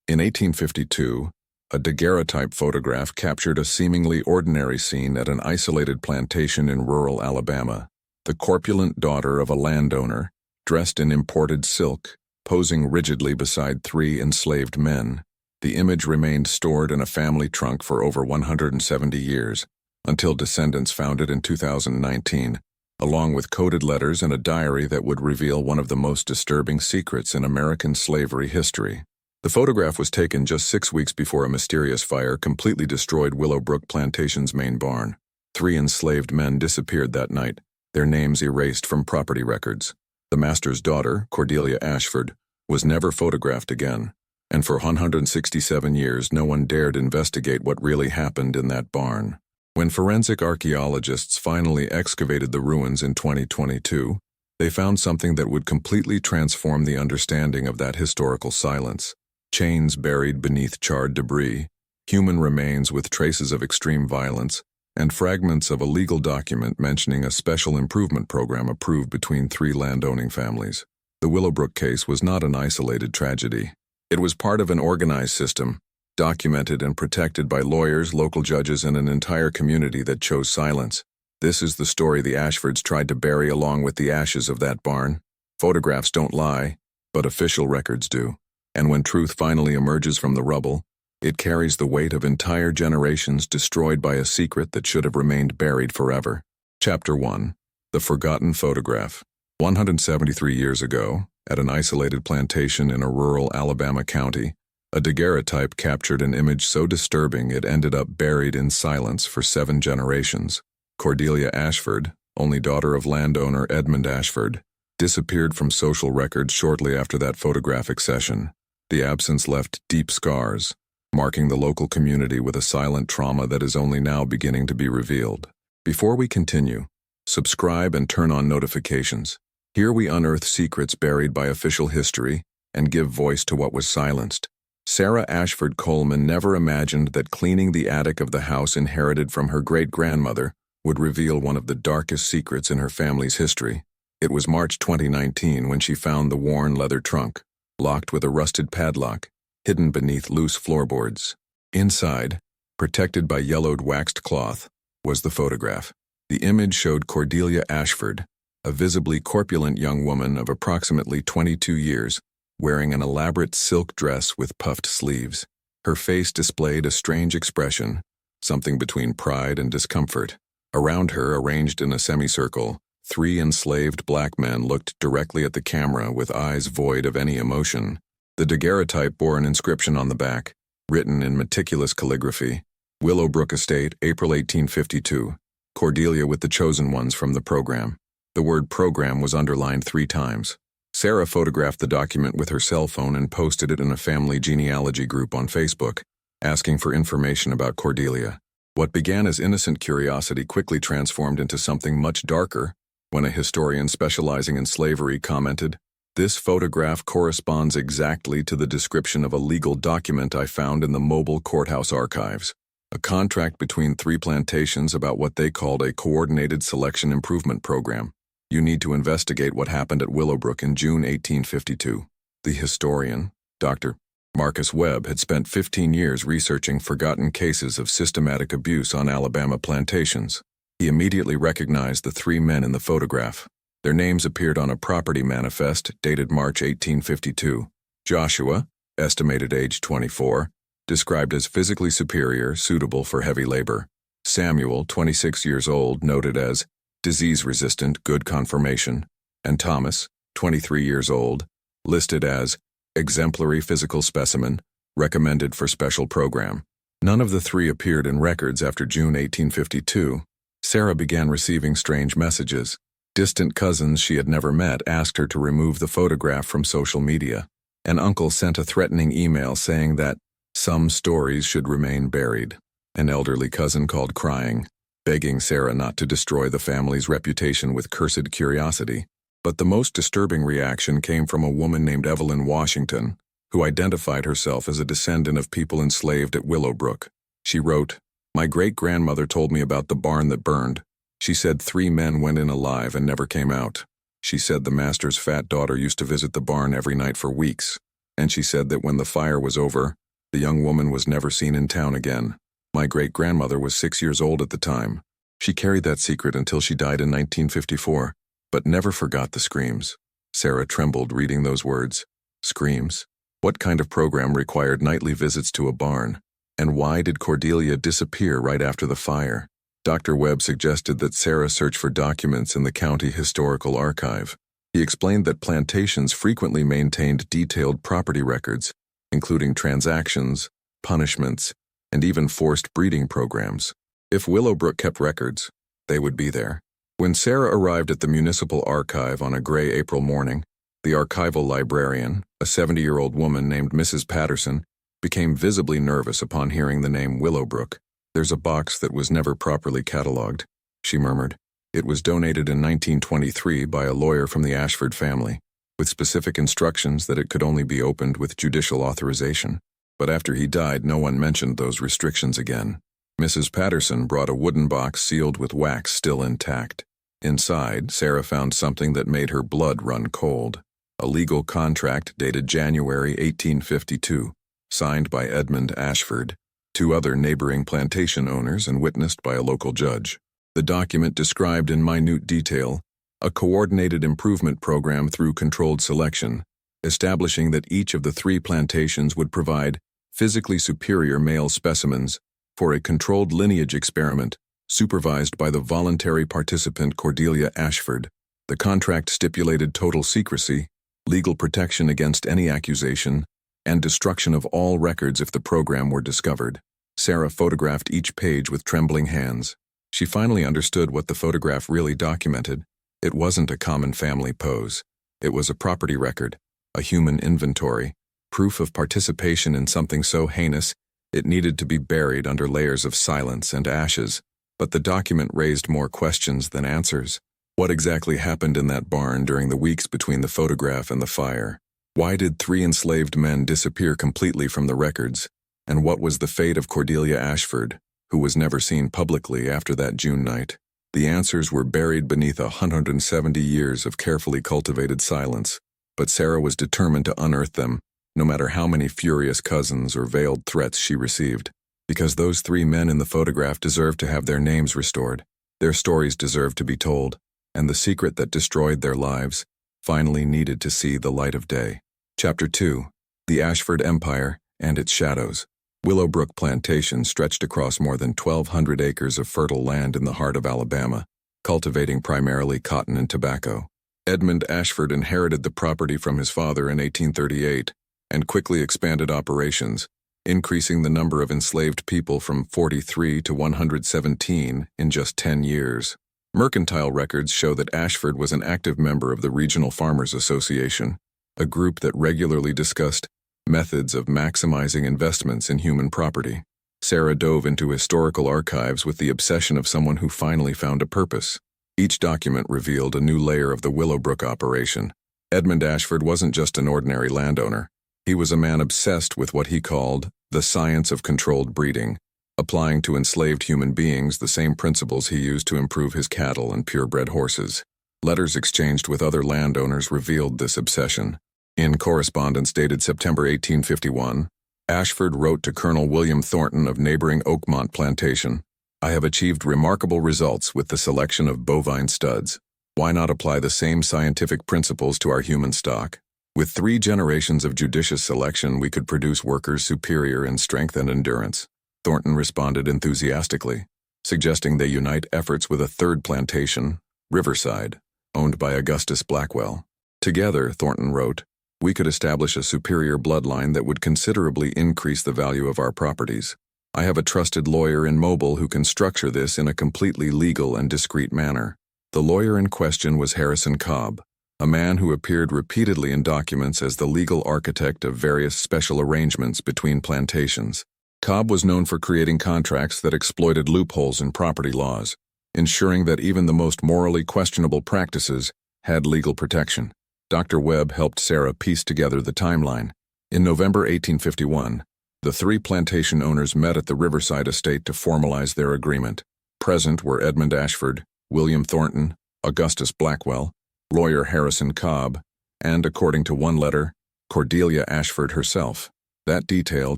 In 1852, a daguerreotype photograph captured a seemingly ordinary scene at an isolated plantation in rural Alabama. The corpulent daughter of a landowner, dressed in imported silk, posing rigidly beside three enslaved men. The image remained stored in a family trunk for over 170 years, until Descendants found it in 2019, along with coded letters and a diary that would reveal one of the most disturbing secrets in American slavery history. The photograph was taken just 6 weeks before a mysterious fire completely destroyed Willowbrook Plantation's main barn. 3 enslaved men disappeared that night, their names erased from property records. The master's daughter, Cordelia Ashford, was never photographed again, and for 167 years no one dared investigate what really happened in that barn. When forensic archaeologists finally excavated the ruins in 2022, they found something that would completely transform the understanding of that historical silence. Chains buried beneath charred debris, human remains with traces of extreme violence, and fragments of a legal document mentioning a special improvement program approved between 3 landowning families. The Willowbrook case was not an isolated tragedy. It was part of an organized system, documented and protected by lawyers, local judges, and an entire community that chose silence. This is the story the Ashfords tried to bury along with the ashes of that barn. Photographs don't lie, but official records do. And when truth finally emerges from the rubble, it carries the weight of entire generations destroyed by a secret that should have remained buried forever. Chapter 1. The Forgotten Photograph. 173 years ago, at an isolated plantation in a rural Alabama county, a daguerreotype captured an image so disturbing it ended up buried in silence for 7 generations. Cordelia Ashford, only daughter of landowner Edmund Ashford, disappeared from social records shortly after that photographic session. The absence left deep scars, marking the local community with a silent trauma that is only now beginning to be revealed. Before we continue, subscribe and turn on notifications. Here we unearth secrets buried by official history and give voice to what was silenced. Sarah Ashford Coleman never imagined that cleaning the attic of the house inherited from her great-grandmother would reveal one of the darkest secrets in her family's history. It was March 2019 when she found the worn leather trunk, locked with a rusted padlock, hidden beneath loose floorboards. Inside, protected by yellowed waxed cloth, was the photograph. The image showed Cordelia Ashford, a visibly corpulent young woman of approximately 22 years, wearing an elaborate silk dress with puffed sleeves. Her face displayed a strange expression, something between pride and discomfort. Around her, arranged in a semicircle, 3 enslaved black men looked directly at the camera with eyes void of any emotion. The daguerreotype bore an inscription on the back, written in meticulous calligraphy: Willowbrook Estate, April 1852. Cordelia with the chosen ones from the program. The word program was underlined 3 times. Sarah photographed the document with her cell phone and posted it in a family genealogy group on Facebook, asking for information about Cordelia. What began as innocent curiosity quickly transformed into something much darker when a historian specializing in slavery commented, "This photograph corresponds exactly to the description of a legal document I found in the mobile courthouse archives. A contract between 3 plantations about what they called a coordinated selection improvement program. You need to investigate what happened at Willowbrook in June 1852. The historian, Dr. Marcus Webb, had spent 15 years researching forgotten cases of systematic abuse on Alabama plantations. He immediately recognized the 3 men in the photograph. Their names appeared on a property manifest dated March 1852. Joshua, estimated age 24, described as physically superior, suitable for heavy labor. Samuel, 26 years old, noted as disease-resistant, good conformation. And Thomas, 23 years old, listed as exemplary physical specimen, recommended for special program. None of the 3 appeared in records after June 1852. Sarah began receiving strange messages. Distant cousins she had never met asked her to remove the photograph from social media. An uncle sent a threatening email saying that some stories should remain buried. An elderly cousin called crying, begging Sarah not to destroy the family's reputation with cursed curiosity. But the most disturbing reaction came from a woman named Evelyn Washington, who identified herself as a descendant of people enslaved at Willowbrook. She wrote, "My great-grandmother told me about the barn that burned. She said 3 men went in alive and never came out. She said the master's fat daughter used to visit the barn every night for weeks. and she said that when the fire was over, the young woman was never seen in town again. My great-grandmother was 6 years old at the time. She carried that secret until she died in 1954, but never forgot the screams. Sarah trembled reading those words. Screams? What kind of program required nightly visits to a barn? And why did Cordelia disappear right after the fire? Dr. Webb suggested that Sarah search for documents in the county historical archive. He explained that plantations frequently maintained detailed property records, including transactions, punishments, and even forced breeding programs. If Willowbrook kept records, they would be there. When Sarah arrived at the municipal archive on a gray April morning, the archival librarian, a 70-year-old woman named Mrs. Patterson, became visibly nervous upon hearing the name Willowbrook. "There's a box that was never properly catalogued," she murmured. "It was donated in 1923 by a lawyer from the Ashford family, with specific instructions that it could only be opened with judicial authorization. But after he died, no one mentioned those restrictions again." Mrs. Patterson brought a wooden box sealed with wax still intact. Inside, Sarah found something that made her blood run cold. A legal contract dated January 1852, signed by Edmund Ashford, 2 other neighboring plantation owners, and witnessed by a local judge. The document described in minute detail a coordinated improvement program through controlled selection, establishing that each of the 3 plantations would provide physically superior male specimens for a controlled lineage experiment supervised by the voluntary participant Cordelia Ashford. The contract stipulated total secrecy, legal protection against any accusation, and destruction of all records if the program were discovered. Sarah photographed each page with trembling hands. She finally understood what the photograph really documented. It wasn't a common family pose. It was a property record, a human inventory, proof of participation in something so heinous it needed to be buried under layers of silence and ashes. But the document raised more questions than answers. What exactly happened in that barn during the weeks between the photograph and the fire? Why did 3 enslaved men disappear completely from the records? And what was the fate of Cordelia Ashford, who was never seen publicly after that June night? The answers were buried beneath 170 years of carefully cultivated silence, but Sarah was determined to unearth them, no matter how many furious cousins or veiled threats she received. Because those 3 men in the photograph deserved to have their names restored. Their stories deserved to be told, and the secret that destroyed their lives finally needed to see the light of day. Chapter 2. The Ashford Empire and Its Shadows. Willowbrook Plantation stretched across more than 1,200 acres of fertile land in the heart of Alabama, cultivating primarily cotton and tobacco. Edmund Ashford inherited the property from his father in 1838 and quickly expanded operations, increasing the number of enslaved people from 43 to 117 in just 10 years. Mercantile records show that Ashford was an active member of the Regional Farmers Association, a group that regularly discussed methods of maximizing investments in human property. Sarah dove into historical archives with the obsession of someone who finally found a purpose. Each document revealed a new layer of the Willowbrook operation. Edmund Ashford wasn't just an ordinary landowner. He was a man obsessed with what he called the science of controlled breeding, applying to enslaved human beings the same principles he used to improve his cattle and purebred horses. Letters exchanged with other landowners revealed this obsession. In correspondence dated September 1851, Ashford wrote to Colonel William Thornton of neighboring Oakmont Plantation, "I have achieved remarkable results with the selection of bovine studs. Why not apply the same scientific principles to our human stock? With 3 generations of judicious selection, we could produce workers superior in strength and endurance." Thornton responded enthusiastically, suggesting they unite efforts with a 3rd plantation, Riverside, owned by Augustus Blackwell. Together, Thornton wrote, "we could establish a superior bloodline that would considerably increase the value of our properties. I have a trusted lawyer in Mobile who can structure this in a completely legal and discreet manner." The lawyer in question was Harrison Cobb, a man who appeared repeatedly in documents as the legal architect of various special arrangements between plantations. Cobb was known for creating contracts that exploited loopholes in property laws, ensuring that even the most morally questionable practices had legal protection. Dr. Webb helped Sarah piece together the timeline. In November 1851, the 3 plantation owners met at the Riverside estate to formalize their agreement. Present were Edmund Ashford, William Thornton, Augustus Blackwell, lawyer Harrison Cobb, and, according to one letter, Cordelia Ashford herself. That detail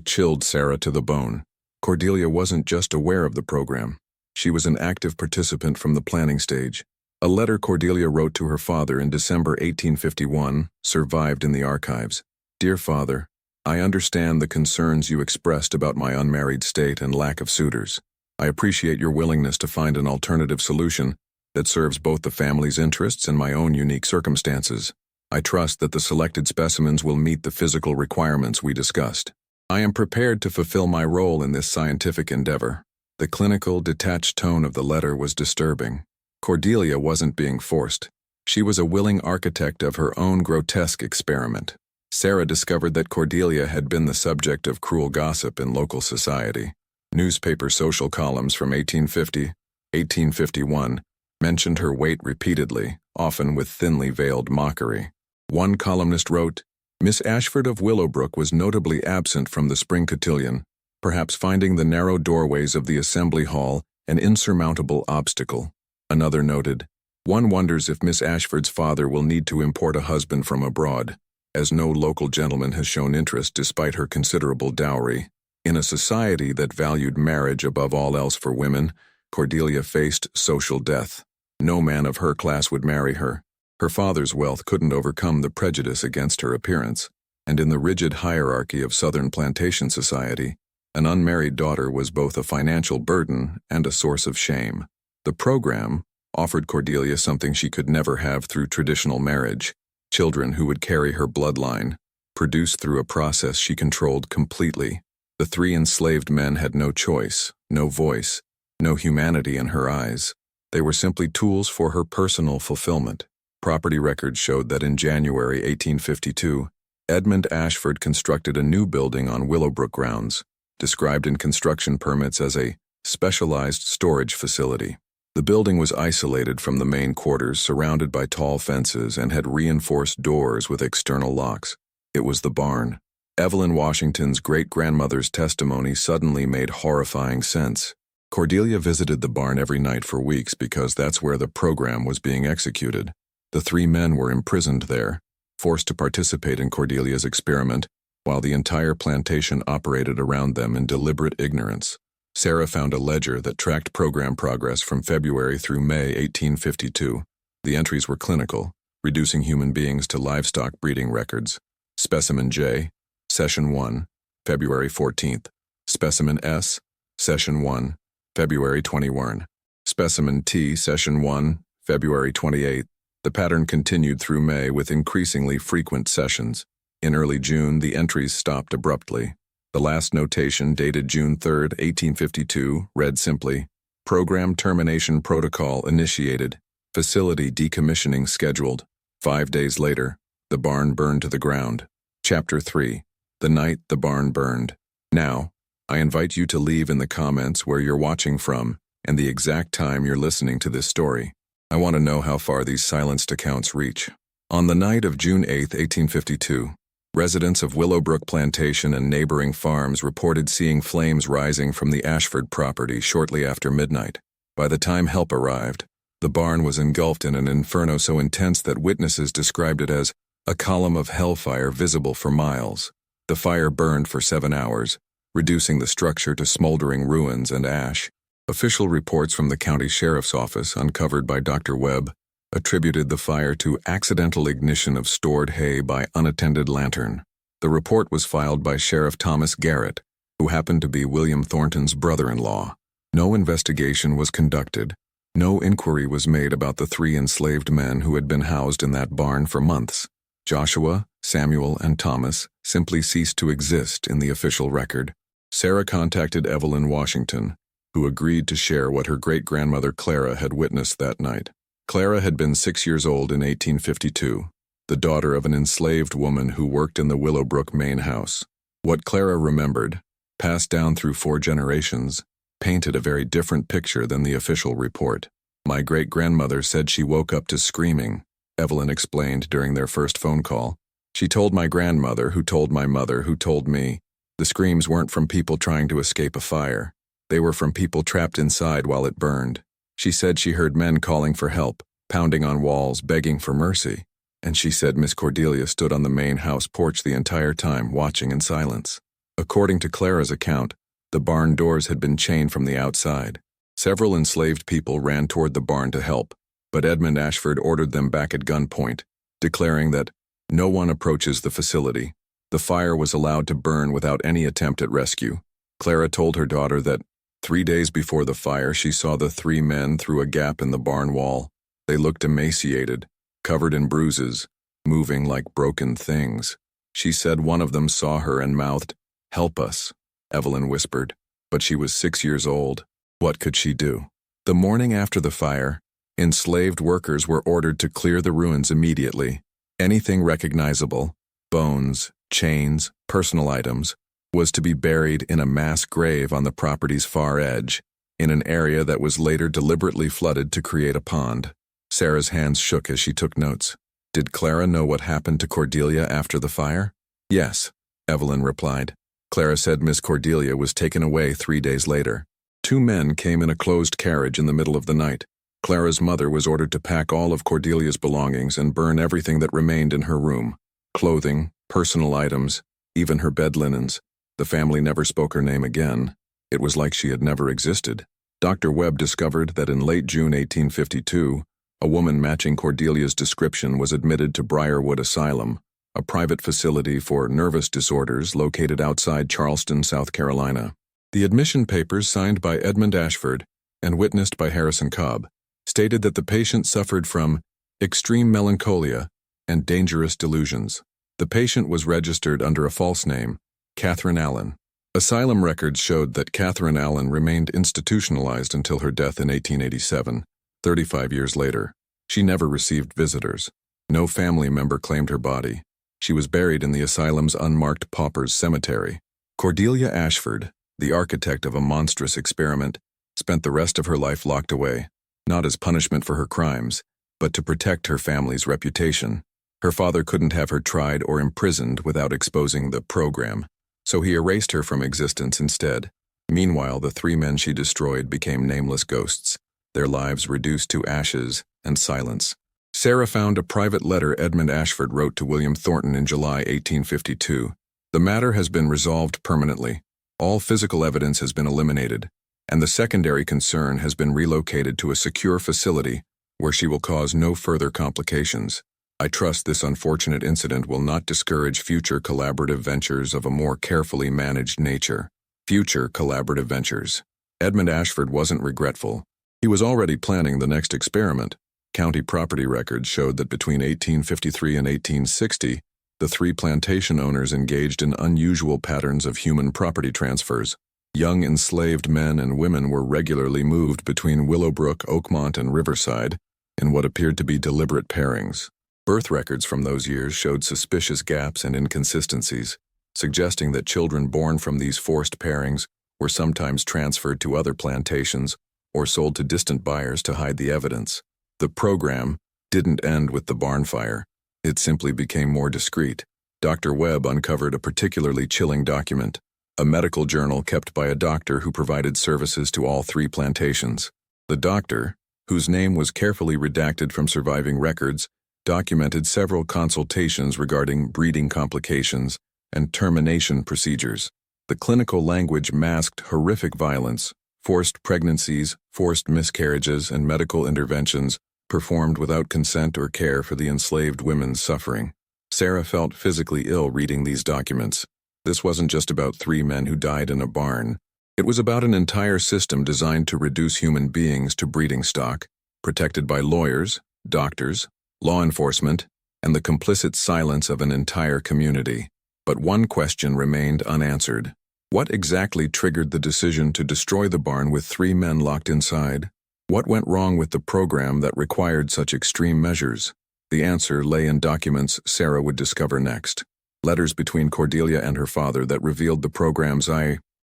chilled Sarah to the bone. Cordelia wasn't just aware of the program. She was an active participant from the planning stage. A letter Cordelia wrote to her father in December 1851 survived in the archives. "Dear Father, I understand the concerns you expressed about my unmarried state and lack of suitors. I appreciate your willingness to find an alternative solution that serves both the family's interests and my own unique circumstances. I trust that the selected specimens will meet the physical requirements we discussed. I am prepared to fulfill my role in this scientific endeavor." The clinical, detached tone of the letter was disturbing. Cordelia wasn't being forced. She was a willing architect of her own grotesque experiment. Sarah discovered that Cordelia had been the subject of cruel gossip in local society. Newspaper social columns from 1850, 1851 mentioned her weight repeatedly, often with thinly veiled mockery. One columnist wrote, "Miss Ashford of Willowbrook was notably absent from the spring cotillion, perhaps finding the narrow doorways of the assembly hall an insurmountable obstacle." Another noted, "One wonders if Miss Ashford's father will need to import a husband from abroad, as no local gentleman has shown interest despite her considerable dowry." In a society that valued marriage above all else for women, Cordelia faced social death. No man of her class would marry her. Her father's wealth couldn't overcome the prejudice against her appearance, and in the rigid hierarchy of Southern plantation society, an unmarried daughter was both a financial burden and a source of shame. The program offered Cordelia something she could never have through traditional marriage: children who would carry her bloodline, produced through a process she controlled completely. The three enslaved men had no choice, no voice, no humanity in her eyes. They were simply tools for her personal fulfillment. Property records showed that in January 1852, Edmund Ashford constructed a new building on Willowbrook grounds, described in construction permits as a specialized storage facility. The building was isolated from the main quarters, surrounded by tall fences, and had reinforced doors with external locks. It was the barn. Evelyn Washington's great-grandmother's testimony suddenly made horrifying sense. Cordelia visited the barn every night for weeks because that's where the program was being executed. The three men were imprisoned there, forced to participate in Cordelia's experiment, while the entire plantation operated around them in deliberate ignorance. Sarah found a ledger that tracked program progress from February through May 1852. The entries were clinical, reducing human beings to livestock breeding records. Specimen J, Session 1, February 14th. Specimen S, Session 1, February 21. Specimen T, Session 1, February 28th. The pattern continued through May with increasingly frequent sessions. In early June, the entries stopped abruptly. The last notation, dated June 3, 1852, read simply, "Program termination protocol initiated. Facility decommissioning scheduled." 5 days later, the barn burned to the ground. Chapter 3. The Night the Barn Burned. Now, I invite you to leave in the comments where you're watching from and the exact time you're listening to this story. I want to know how far these silenced accounts reach. On the night of June 8, 1852, residents of Willowbrook Plantation and neighboring farms reported seeing flames rising from the Ashford property shortly after midnight. By the time help arrived, the barn was engulfed in an inferno so intense that witnesses described it as a column of hellfire visible for miles. The fire burned for 7 hours, reducing the structure to smoldering ruins and ash. Official reports from the county sheriff's office, uncovered by Dr. Webb, attributed the fire to accidental ignition of stored hay by unattended lantern. The report was filed by Sheriff Thomas Garrett, who happened to be William Thornton's brother-in-law. No investigation was conducted. No inquiry was made about the 3 enslaved men who had been housed in that barn for months. Joshua, Samuel, and Thomas simply ceased to exist in the official record. Sarah contacted Evelyn Washington, who agreed to share what her great-grandmother Clara had witnessed that night. Clara had been 6 years old in 1852, the daughter of an enslaved woman who worked in the Willowbrook main house. What Clara remembered, passed down through 4 generations, painted a very different picture than the official report. "My great-grandmother said she woke up to screaming," Evelyn explained during their first phone call. "She told my grandmother, who told my mother, who told me. The screams weren't from people trying to escape a fire. They were from people trapped inside while it burned. She said she heard men calling for help, pounding on walls, begging for mercy. and she said Miss Cordelia stood on the main house porch the entire time, watching in silence. According to Clara's account, the barn doors had been chained from the outside. Several enslaved people ran toward the barn to help, but Edmund Ashford ordered them back at gunpoint, declaring that no one approaches the facility. The fire was allowed to burn without any attempt at rescue. Clara told her daughter that 3 days before the fire she saw the 3 men through a gap in the barn wall. They looked emaciated, covered in bruises, moving like broken things. She said one of them saw her and mouthed, "Help us," Evelyn whispered, but she was 6 years old. What could she do? The morning after the fire, enslaved workers were ordered to clear the ruins immediately. Anything recognizable, bones, chains, personal items, was to be buried in a mass grave on the property's far edge, in an area that was later deliberately flooded to create a pond. Sarah's hands shook as she took notes. Did Clara know what happened to Cordelia after the fire? Yes, Evelyn replied. Clara said Miss Cordelia was taken away 3 days later. 2 men came in a closed carriage in the middle of the night. Clara's mother was ordered to pack all of Cordelia's belongings and burn everything that remained in her room. Clothing, personal items, even her bed linens. The family never spoke her name again. It was like she had never existed. Dr. Webb discovered that in late June 1852, a woman matching Cordelia's description was admitted to Briarwood Asylum, a private facility for nervous disorders located outside Charleston, South Carolina. The admission papers signed by Edmund Ashford and witnessed by Harrison Cobb stated that the patient suffered from extreme melancholia and dangerous delusions. The patient was registered under a false name, Catherine Allen. Asylum records showed that Catherine Allen remained institutionalized until her death in 1887. 35 years later, she never received visitors. No family member claimed her body. She was buried in the asylum's unmarked paupers cemetery. Cordelia Ashford, the architect of a monstrous experiment, spent the rest of her life locked away, not as punishment for her crimes, but to protect her family's reputation. Her father couldn't have her tried or imprisoned without exposing the program, so he erased her from existence instead. Meanwhile, the 3 men she destroyed became nameless ghosts, their lives reduced to ashes and silence. Sarah found a private letter Edmund Ashford wrote to William Thornton in July 1852. The matter has been resolved permanently. All physical evidence has been eliminated, and the secondary concern has been relocated to a secure facility where she will cause no further complications. I trust this unfortunate incident will not discourage future collaborative ventures of a more carefully managed nature. Future collaborative ventures. Edmund Ashford wasn't regretful. He was already planning the next experiment. County property records showed that between 1853 and 1860, the 3 plantation owners engaged in unusual patterns of human property transfers. Young enslaved men and women were regularly moved between Willowbrook, Oakmont, and Riverside in what appeared to be deliberate pairings. Birth records from those years showed suspicious gaps and inconsistencies, suggesting that children born from these forced pairings were sometimes transferred to other plantations or sold to distant buyers to hide the evidence. The program didn't end with the barn fire. It simply became more discreet. Dr. Webb uncovered a particularly chilling document, a medical journal kept by a doctor who provided services to all 3 plantations. The doctor, whose name was carefully redacted from surviving records, documented several consultations regarding breeding complications and termination procedures. The clinical language masked horrific violence, forced pregnancies, forced miscarriages, and medical interventions performed without consent or care for the enslaved women's suffering. Sarah felt physically ill reading these documents. This wasn't just about 3 men who died in a barn. It was about an entire system designed to reduce human beings to breeding stock, protected by lawyers, doctors, law enforcement, and the complicit silence of an entire community. But one question remained unanswered. What exactly triggered the decision to destroy the barn with 3 men locked inside? What went wrong with the program that required such extreme measures? The answer lay in documents Sarah would discover next. Letters between Cordelia and her father that revealed the program's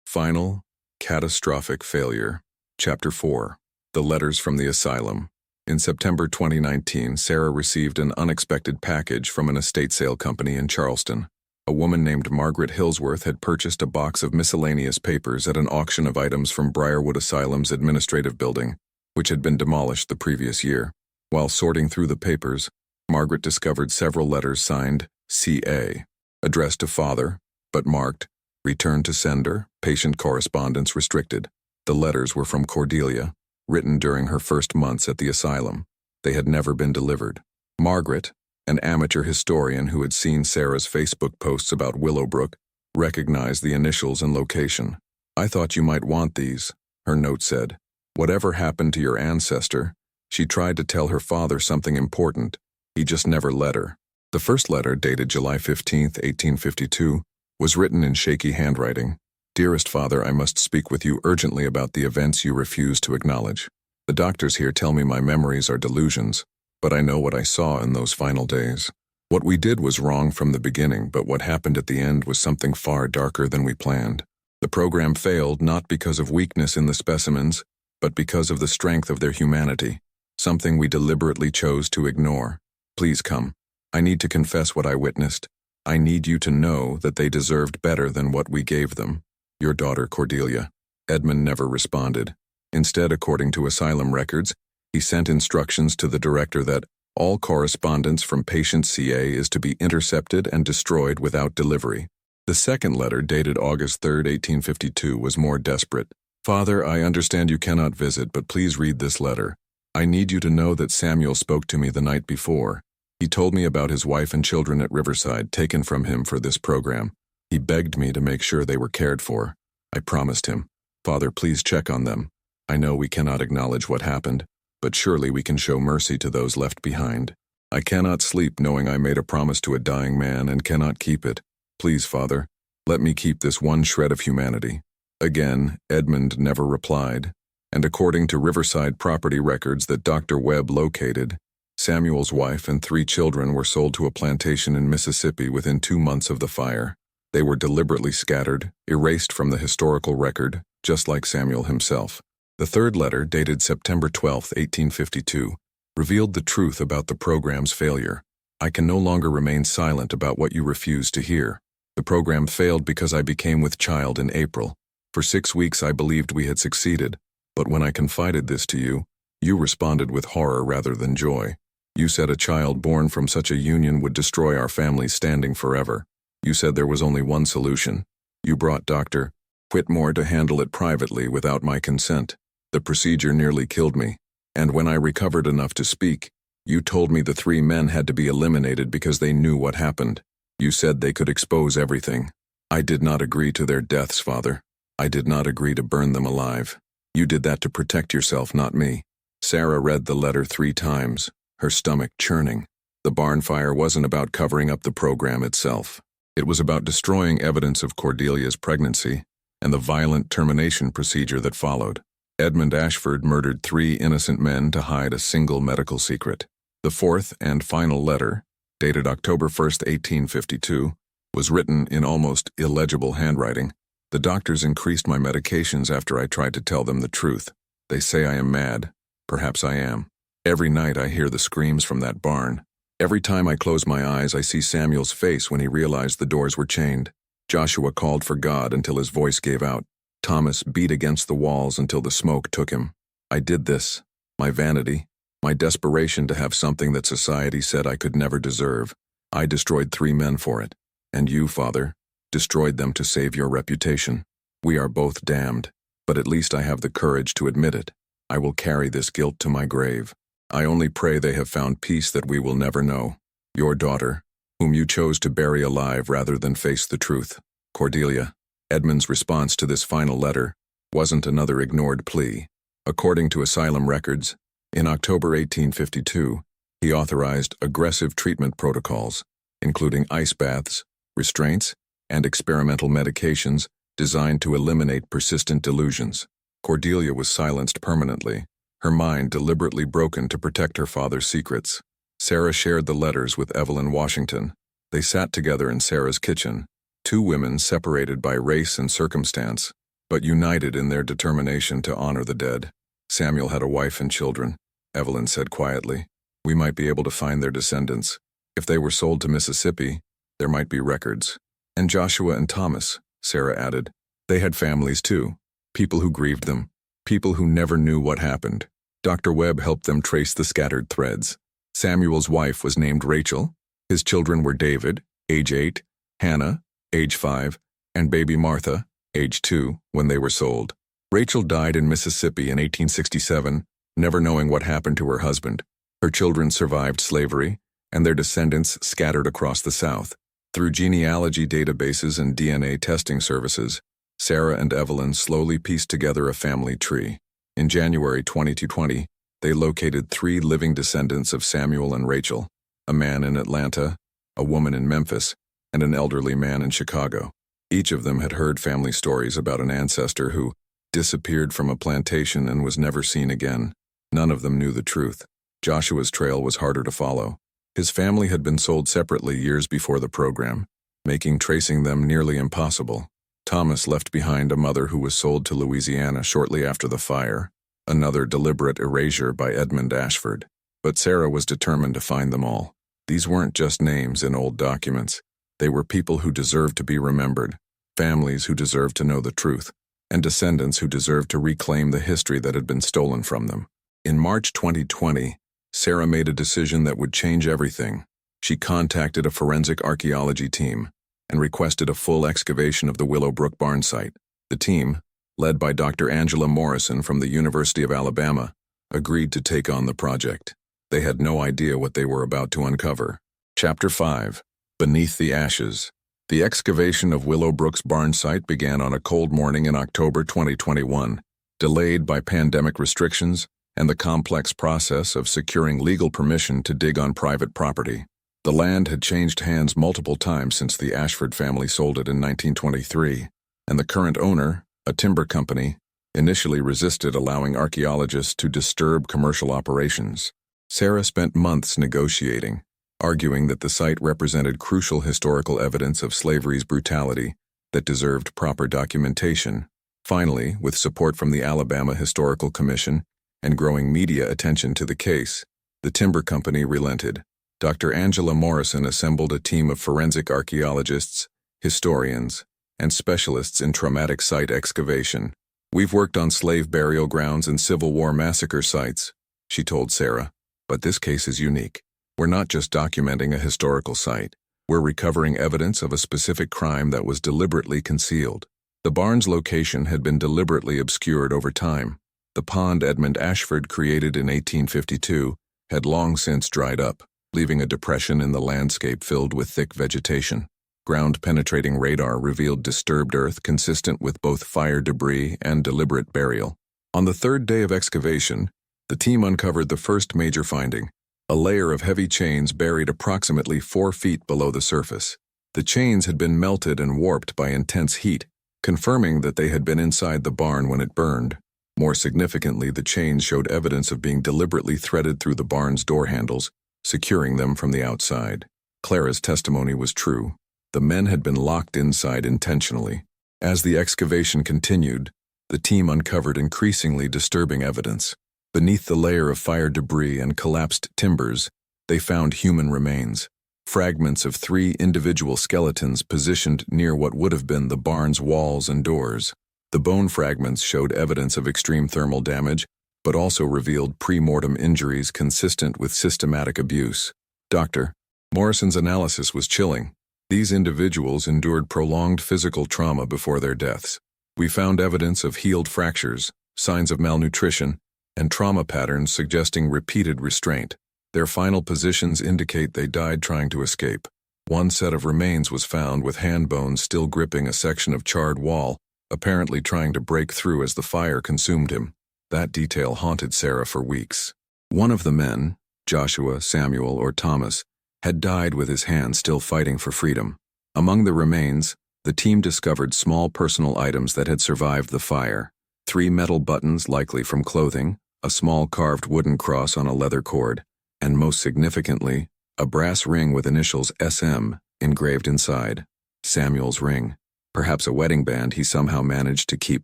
final, catastrophic failure. Chapter 4. The Letters from the Asylum. In September 2019, Sarah received an unexpected package from an estate sale company in Charleston. A woman named Margaret Hillsworth had purchased a box of miscellaneous papers at an auction of items from Briarwood Asylum's administrative building, which had been demolished the previous year. While sorting through the papers, Margaret discovered several letters signed C.A., addressed to father, but marked Return to sender, patient correspondence restricted. The letters were from Cordelia, written during her first months at the asylum. They had never been delivered. Margaret, an amateur historian who had seen Sarah's Facebook posts about Willowbrook, recognized the initials and location. I thought you might want these, her note said. Whatever happened to your ancestor, she tried to tell her father something important. He just never let her. The first letter, dated July 15, 1852, was written in shaky handwriting. Dearest father, I must speak with you urgently about the events you refuse to acknowledge. The doctors here tell me my memories are delusions, but I know what I saw in those final days. What we did was wrong from the beginning, but what happened at the end was something far darker than we planned. The program failed not because of weakness in the specimens, but because of the strength of their humanity, something we deliberately chose to ignore. Please come. I need to confess what I witnessed. I need you to know that they deserved better than what we gave them. Your daughter, Cordelia. Edmund never responded. Instead, according to asylum records, he sent instructions to the director that all correspondence from patient CA is to be intercepted and destroyed without delivery. The second letter, dated August 3, 1852, was more desperate. Father, I understand you cannot visit, but please read this letter. I need you to know that Samuel spoke to me the night before. He told me about his wife and children at Riverside, taken from him for this program. He begged me to make sure they were cared for. I promised him. Father, please check on them. I know we cannot acknowledge what happened, but surely we can show mercy to those left behind. I cannot sleep knowing I made a promise to a dying man and cannot keep it. Please, Father, let me keep this one shred of humanity. Again, Edmund never replied, and according to Riverside property records that Dr. Webb located, Samuel's wife and 3 children were sold to a plantation in Mississippi within 2 months of the fire. They were deliberately scattered, erased from the historical record, just like Samuel himself. The third letter, dated September 12, 1852, revealed the truth about the program's failure. I can no longer remain silent about what you refuse to hear. The program failed because I became with child in April. For 6 weeks I believed we had succeeded, but when I confided this to you, you responded with horror rather than joy. You said a child born from such a union would destroy our family's standing forever. You said there was only one solution. You brought Dr. Whitmore to handle it privately without my consent. The procedure nearly killed me, and when I recovered enough to speak, you told me the 3 men had to be eliminated because they knew what happened. You said they could expose everything. I did not agree to their deaths, Father. I did not agree to burn them alive. You did that to protect yourself, not me. Sarah read the letter 3 times, her stomach churning. The barn fire wasn't about covering up the program itself. It was about destroying evidence of Cordelia's pregnancy and the violent termination procedure that followed. Edmund Ashford murdered 3 innocent men to hide a single medical secret. The fourth and final letter, dated October 1, 1852, was written in almost illegible handwriting. The doctors increased my medications after I tried to tell them the truth. They say I am mad. Perhaps I am. Every night I hear the screams from that barn. Every time I close my eyes, I see Samuel's face when he realized the doors were chained. Joshua called for God until his voice gave out. Thomas beat against the walls until the smoke took him. I did this. My vanity, my desperation to have something that society said I could never deserve. I destroyed 3 men for it. And you, Father, destroyed them to save your reputation. We are both damned, but at least I have the courage to admit it. I will carry this guilt to my grave. I only pray they have found peace that we will never know. Your daughter, whom you chose to bury alive rather than face the truth, Cordelia. Edmund's response to this final letter wasn't another ignored plea. According to asylum records, in October 1852, he authorized aggressive treatment protocols, including ice baths, restraints, and experimental medications designed to eliminate persistent delusions. Cordelia was silenced permanently, her mind deliberately broken to protect her father's secrets. Sarah shared the letters with Evelyn Washington. They sat together in Sarah's kitchen, 2 women separated by race and circumstance, but united in their determination to honor the dead. Samuel had a wife and children, Evelyn said quietly. We might be able to find their descendants. If they were sold to Mississippi, there might be records. And Joshua and Thomas, Sarah added. They had families too, people who grieved them, people who never knew what happened. Dr. Webb helped them trace the scattered threads. Samuel's wife was named Rachel. His children were David, age 8, Hannah, age 5, and baby Martha, age 2, when they were sold. Rachel died in Mississippi in 1867, never knowing what happened to her husband. Her children survived slavery, and their descendants scattered across the South. Through genealogy databases and DNA testing services, Sarah and Evelyn slowly pieced together a family tree. In January 2020, they located 3 living descendants of Samuel and Rachel, a man in Atlanta, a woman in Memphis, and an elderly man in Chicago. Each of them had heard family stories about an ancestor who disappeared from a plantation and was never seen again. None of them knew the truth. Joshua's trail was harder to follow. His family had been sold separately years before the program, making tracing them nearly impossible. Thomas left behind a mother who was sold to Louisiana shortly after the fire, another deliberate erasure by Edmund Ashford. But Sarah was determined to find them all. These weren't just names in old documents. They were people who deserved to be remembered, families who deserved to know the truth, and descendants who deserved to reclaim the history that had been stolen from them. In March 2020, Sarah made a decision that would change everything. She contacted a forensic archaeology team and requested a full excavation of the Willowbrook barn site. The team, led by Dr. Angela Morrison from the University of Alabama, agreed to take on the project. They had no idea what they were about to uncover. Chapter 5. Beneath the Ashes. The excavation of Willowbrook's barn site began on a cold morning in October 2021, delayed by pandemic restrictions and the complex process of securing legal permission to dig on private property. The land had changed hands multiple times since the Ashford family sold it in 1923, and the current owner, a timber company, initially resisted allowing archaeologists to disturb commercial operations. Sarah spent months negotiating, arguing that the site represented crucial historical evidence of slavery's brutality that deserved proper documentation. Finally, with support from the Alabama Historical Commission and growing media attention to the case, the timber company relented. Dr. Angela Morrison assembled a team of forensic archaeologists, historians, and specialists in traumatic site excavation. "We've worked on slave burial grounds and Civil War massacre sites," she told Sarah, "but this case is unique. We're not just documenting a historical site. We're recovering evidence of a specific crime that was deliberately concealed." The barn's location had been deliberately obscured over time. The pond Edmund Ashford created in 1852 had long since dried up, leaving a depression in the landscape filled with thick vegetation. Ground-penetrating radar revealed disturbed earth consistent with both fire debris and deliberate burial. On the 3rd day of excavation, the team uncovered the first major finding: a layer of heavy chains buried approximately 4 feet below the surface. The chains had been melted and warped by intense heat, confirming that they had been inside the barn when it burned. More significantly, the chains showed evidence of being deliberately threaded through the barn's door handles, securing them from the outside. Clara's testimony was true. The men had been locked inside intentionally. As the excavation continued, the team uncovered increasingly disturbing evidence. Beneath the layer of fire debris and collapsed timbers, they found human remains, fragments of 3 individual skeletons positioned near what would have been the barn's walls and doors. The bone fragments showed evidence of extreme thermal damage, but also revealed pre-mortem injuries consistent with systematic abuse. Dr. Morrison's analysis was chilling. These individuals endured prolonged physical trauma before their deaths. "We found evidence of healed fractures, signs of malnutrition, and trauma patterns suggesting repeated restraint. Their final positions indicate they died trying to escape. One set of remains was found with hand bones still gripping a section of charred wall, apparently trying to break through as the fire consumed him." That detail haunted Sarah for weeks. One of the men, Joshua, Samuel, or Thomas, had died with his hands still fighting for freedom. Among the remains, the team discovered small personal items that had survived the fire: 3 metal buttons likely from clothing, a small carved wooden cross on a leather cord, and most significantly, a brass ring with initials SM engraved inside. Samuel's ring. Perhaps a wedding band he somehow managed to keep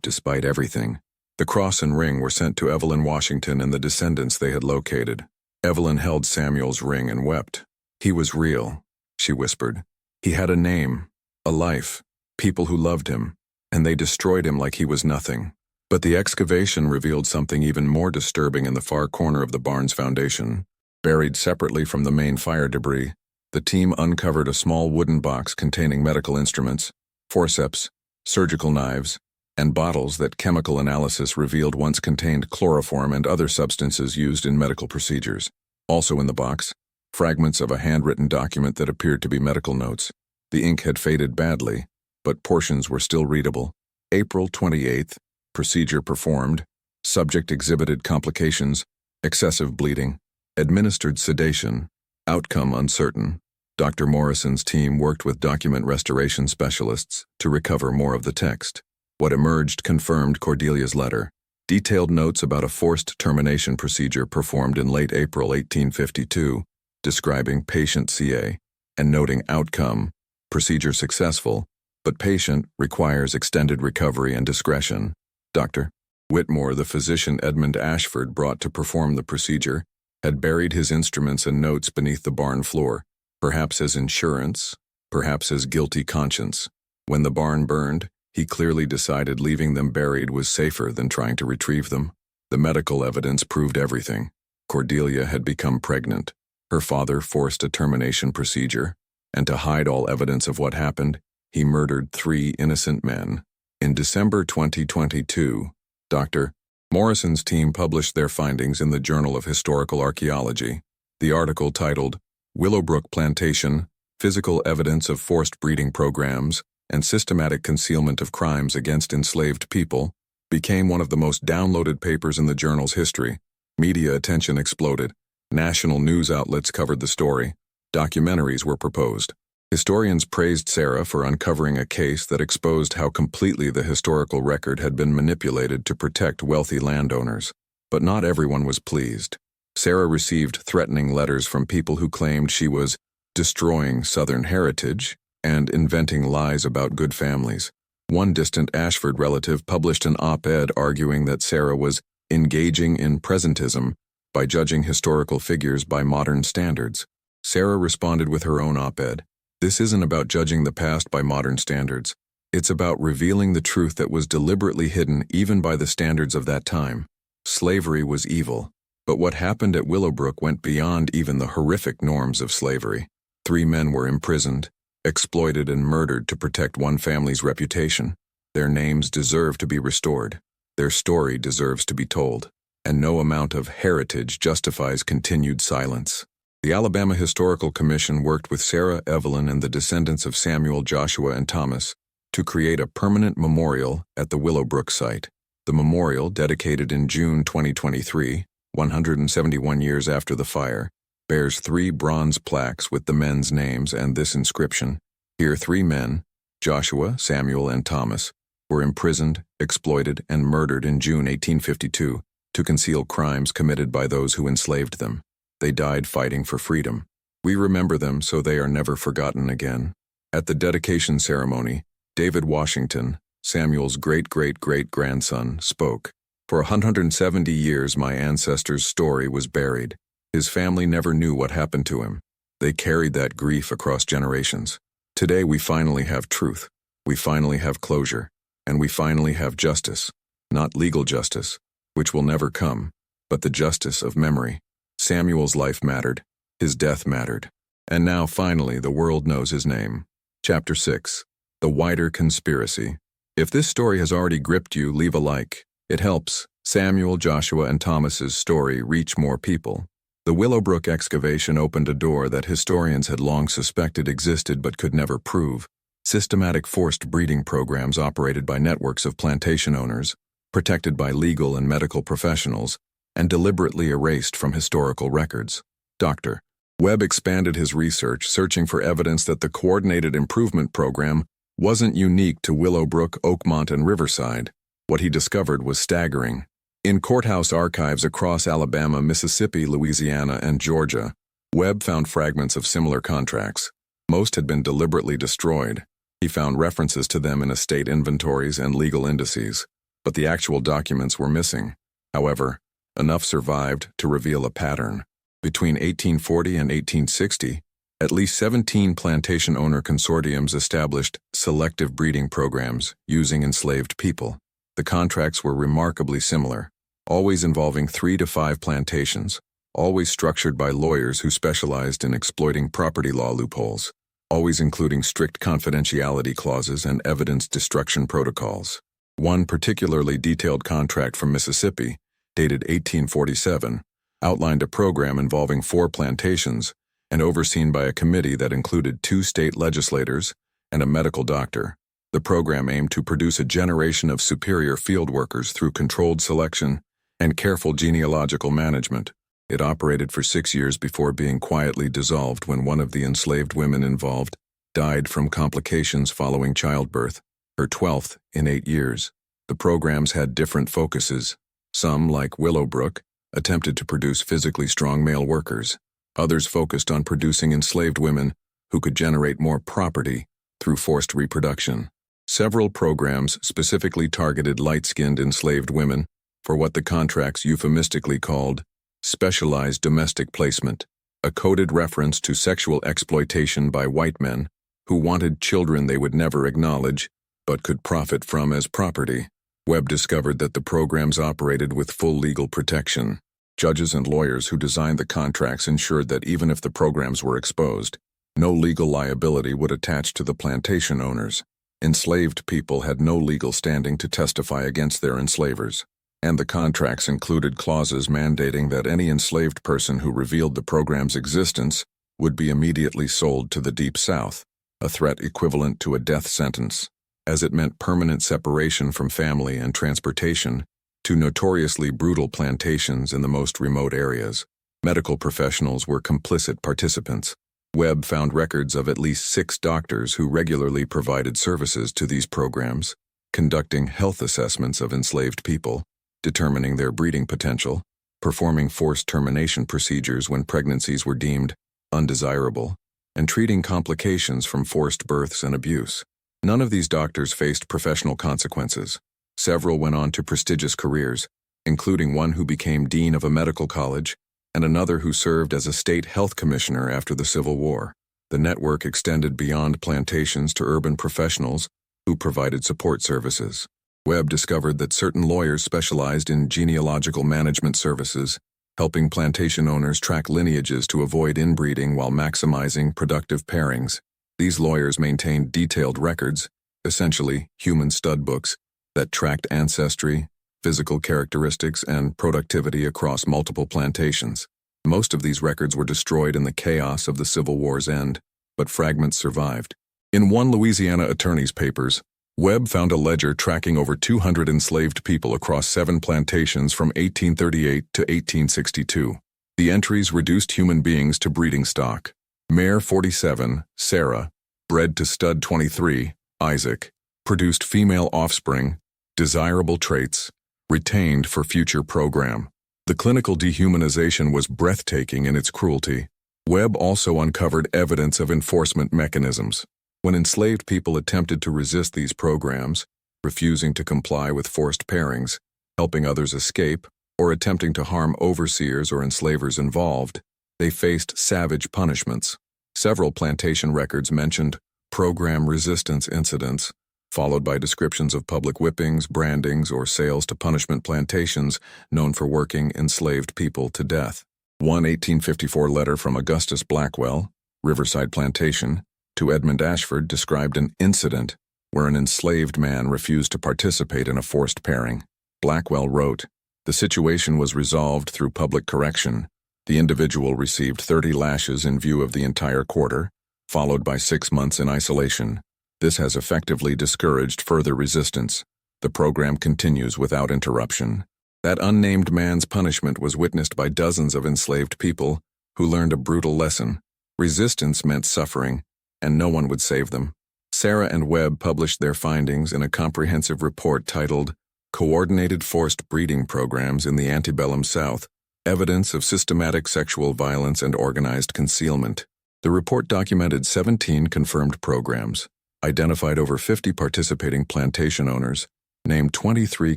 despite everything. The cross and ring were sent to Evelyn Washington and the descendants they had located. Evelyn held Samuel's ring and wept. "He was real," she whispered. "He had a name, a life, people who loved him, and they destroyed him like he was nothing." But the excavation revealed something even more disturbing in the far corner of the barn's foundation. Buried separately from the main fire debris, the team uncovered a small wooden box containing medical instruments, forceps, surgical knives, and bottles that chemical analysis revealed once contained chloroform and other substances used in medical procedures. Also in the box, fragments of a handwritten document that appeared to be medical notes. The ink had faded badly, but portions were still readable. April 28th, procedure performed, subject exhibited complications, excessive bleeding, administered sedation, outcome uncertain. Dr. Morrison's team worked with document restoration specialists to recover more of the text. What emerged confirmed Cordelia's letter. Detailed notes about a forced termination procedure performed in late April 1852, describing patient CA, and noting outcome, procedure successful, but patient requires extended recovery and discretion. Dr. Whitmore, the physician Edmund Ashford brought to perform the procedure, had buried his instruments and notes beneath the barn floor, perhaps as insurance, perhaps as guilty conscience. When the barn burned, he clearly decided leaving them buried was safer than trying to retrieve them. The medical evidence proved everything. Cordelia had become pregnant. Her father forced a termination procedure, and to hide all evidence of what happened, he murdered 3 innocent men. In December 2022, Dr. Morrison's team published their findings in the Journal of Historical Archaeology. The article titled, Willowbrook Plantation, Physical Evidence of Forced Breeding Programs and Systematic Concealment of Crimes Against Enslaved People, became one of the most downloaded papers in the journal's history. Media attention exploded. National news outlets covered the story. Documentaries were proposed. Historians praised Sarah for uncovering a case that exposed how completely the historical record had been manipulated to protect wealthy landowners. But not everyone was pleased. Sarah received threatening letters from people who claimed she was destroying Southern heritage and inventing lies about good families. One distant Ashford relative published an op-ed arguing that Sarah was engaging in presentism by judging historical figures by modern standards. Sarah responded with her own op-ed. This isn't about judging the past by modern standards. It's about revealing the truth that was deliberately hidden even by the standards of that time. Slavery was evil, but what happened at Willowbrook went beyond even the horrific norms of slavery. 3 men were imprisoned, exploited and murdered to protect one family's reputation. Their names deserve to be restored. Their story deserves to be told. And no amount of heritage justifies continued silence. The Alabama Historical Commission worked with Sarah, Evelyn, and the descendants of Samuel, Joshua, and Thomas to create a permanent memorial at the Willowbrook site. The memorial, dedicated in June 2023, 171 years after the fire, bears 3 bronze plaques with the men's names and this inscription. Here 3 men, Joshua, Samuel, and Thomas, were imprisoned, exploited, and murdered in June 1852 to conceal crimes committed by those who enslaved them. They died fighting for freedom. We remember them so they are never forgotten again. At the dedication ceremony, David Washington, Samuel's great-great-great-grandson, spoke. For 170 years my ancestor's story was buried. His family never knew what happened to him. They carried that grief across generations. Today we finally have truth. We finally have closure. And we finally have justice. Not legal justice, which will never come, but the justice of memory. Samuel's life mattered. His death mattered. And now finally the world knows his name. Chapter 6. The Wider Conspiracy. If this story has already gripped you, leave a like. It helps Samuel, Joshua, and Thomas's story reach more people. The Willowbrook excavation opened a door that historians had long suspected existed but could never prove. Systematic forced breeding programs operated by networks of plantation owners, protected by legal and medical professionals, and deliberately erased from historical records. Dr. Webb expanded his research, searching for evidence that the Coordinated Improvement Program wasn't unique to Willowbrook, Oakmont, and Riverside. What he discovered was staggering. In courthouse archives across Alabama, Mississippi, Louisiana, and Georgia, Webb found fragments of similar contracts. Most had been deliberately destroyed. He found references to them in estate inventories and legal indices, but the actual documents were missing. However, enough survived to reveal a pattern. Between 1840 and 1860, at least 17 plantation owner consortiums established selective breeding programs using enslaved people. The contracts were remarkably similar, always involving 3 to 5 plantations, always structured by lawyers who specialized in exploiting property law loopholes, always including strict confidentiality clauses and evidence destruction protocols. One particularly detailed contract from Mississippi, dated 1847, outlined a program involving 4 plantations and overseen by a committee that included 2 state legislators and a medical doctor. The program aimed to produce a generation of superior field workers through controlled selection and careful genealogical management. It operated for 6 years before being quietly dissolved when one of the enslaved women involved died from complications following childbirth, her 12th in 8 years. The programs had different focuses. Some, like Willowbrook, attempted to produce physically strong male workers. Others focused on producing enslaved women who could generate more property through forced reproduction. Several programs specifically targeted light-skinned enslaved women for what the contracts euphemistically called specialized domestic placement, a coded reference to sexual exploitation by white men who wanted children they would never acknowledge but could profit from as property. Webb discovered that the programs operated with full legal protection. Judges and lawyers who designed the contracts ensured that even if the programs were exposed, no legal liability would attach to the plantation owners. Enslaved people had no legal standing to testify against their enslavers, and the contracts included clauses mandating that any enslaved person who revealed the program's existence would be immediately sold to the Deep South, a threat equivalent to a death sentence, as it meant permanent separation from family and transportation to notoriously brutal plantations in the most remote areas. Medical professionals were complicit participants. Webb found records of at least 6 doctors who regularly provided services to these programs, conducting health assessments of enslaved people, determining their breeding potential, performing forced termination procedures when pregnancies were deemed undesirable, and treating complications from forced births and abuse. None of these doctors faced professional consequences. Several went on to prestigious careers, including one who became dean of a medical college and another who served as a state health commissioner after the Civil War. The network extended beyond plantations to urban professionals who provided support services. Webb discovered that certain lawyers specialized in genealogical management services, helping plantation owners track lineages to avoid inbreeding while maximizing productive pairings. These lawyers maintained detailed records, essentially human stud books, that tracked ancestry, physical characteristics, and productivity across multiple plantations. Most of these records were destroyed in the chaos of the Civil War's end, but fragments survived. In one Louisiana attorney's papers, Webb found a ledger tracking over 200 enslaved people across 7 plantations from 1838 to 1862. The entries reduced human beings to breeding stock. Mare 47, Sarah, bred to stud 23, Isaac, produced female offspring, desirable traits, retained for future program. The clinical dehumanization was breathtaking in its cruelty. Webb also uncovered evidence of enforcement mechanisms. When enslaved people attempted to resist these programs, refusing to comply with forced pairings, helping others escape, or attempting to harm overseers or enslavers involved, they faced savage punishments. Several plantation records mentioned program resistance incidents, followed by descriptions of public whippings, brandings, or sales to punishment plantations known for working enslaved people to death. One 1854 letter from Augustus Blackwell, Riverside Plantation, to Edmund Ashford described an incident where an enslaved man refused to participate in a forced pairing. Blackwell wrote, "The situation was resolved through public correction. The individual received 30 lashes in view of the entire quarter, followed by 6 months in isolation. This has effectively discouraged further resistance. The program continues without interruption." That unnamed man's punishment was witnessed by dozens of enslaved people who learned a brutal lesson. Resistance meant suffering, and no one would save them. Sarah and Webb published their findings in a comprehensive report titled Coordinated Forced Breeding Programs in the Antebellum South, Evidence of Systematic Sexual Violence and Organized Concealment. The report documented 17 confirmed programs, identified over 50 participating plantation owners, named 23